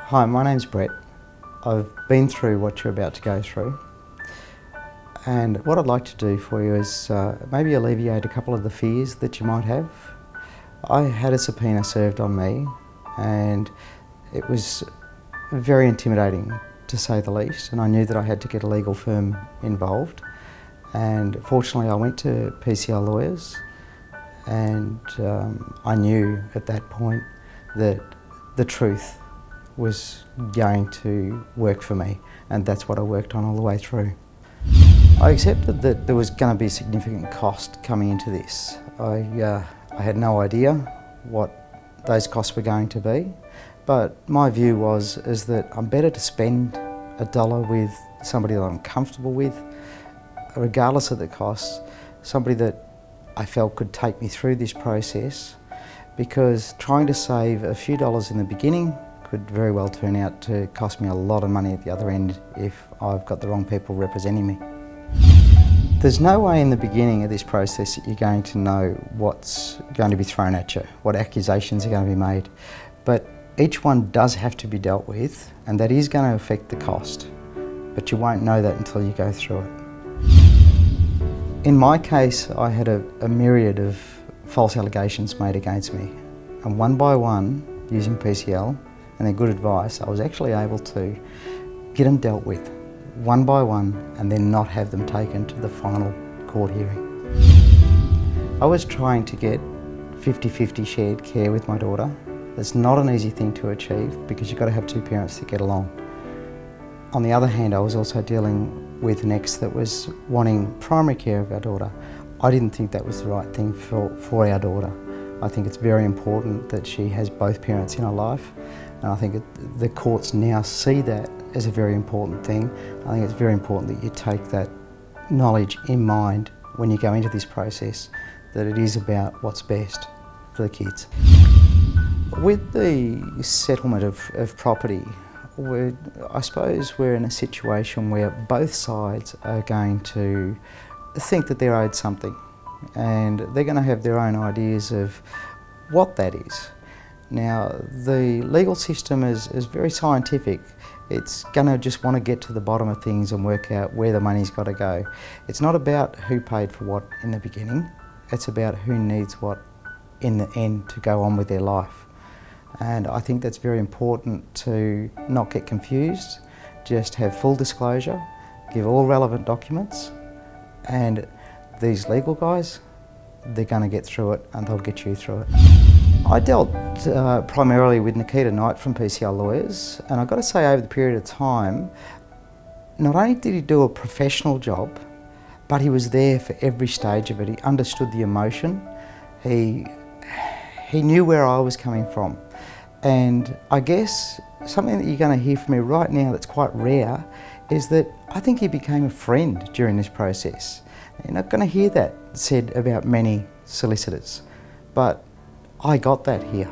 Hi, my name's Brett. I've been through what you're about to go through, and what I'd like to do for you is maybe alleviate a couple of the fears that you might have. I had a subpoena served on me, and it was very intimidating to say the least, and I knew that I had to get a legal firm involved, and fortunately I went to PCL lawyers, and I knew at that point that the truth was going to work for me, and that's what I worked on all the way through. I accepted that there was going to be significant cost coming into this. I had no idea what those costs were going to be, but my view is that I'm better to spend $1 with somebody that I'm comfortable with, regardless of the costs, somebody that I felt could take me through this process, because trying to save a few dollars in the beginning could very well turn out to cost me a lot of money at the other end if I've got the wrong people representing me. There's no way in the beginning of this process that you're going to know what's going to be thrown at you, what accusations are going to be made, but each one does have to be dealt with, and that is going to affect the cost, but you won't know that until you go through it. In my case, I had a myriad of false allegations made against me, and one by one, using PCL and their good advice, I was actually able to get them dealt with one by one and then not have them taken to the final court hearing. I was trying to get 50-50 shared care with my daughter. It's not an easy thing to achieve because you've got to have two parents to get along. On the other hand, I was also dealing with an ex that was wanting primary care of our daughter. I didn't think that was the right thing for our daughter. I think it's very important that she has both parents in her life, and I think the courts now see that as a very important thing. I think it's very important that you take that knowledge in mind when you go into this process, that it is about what's best for the kids. With the settlement of property, I suppose we're in a situation where both sides are going to think that they're owed something, and they're going to have their own ideas of what that is. Now, the legal system is very scientific. It's going to just want to get to the bottom of things and work out where the money's got to go. It's not about who paid for what in the beginning, it's about who needs what in the end to go on with their life. And I think that's very important to not get confused, just have full disclosure, give all relevant documents, and these legal guys, they're going to get through it and they'll get you through it. I dealt primarily with Nikita Knight from PCL lawyers, and I've got to say over the period of time, not only did he do a professional job, but he was there for every stage of it. He understood the emotion, he knew where I was coming from. And I guess something that you're going to hear from me right now that's quite rare is that I think he became a friend during this process. You're not going to hear that said about many solicitors, but I got that here.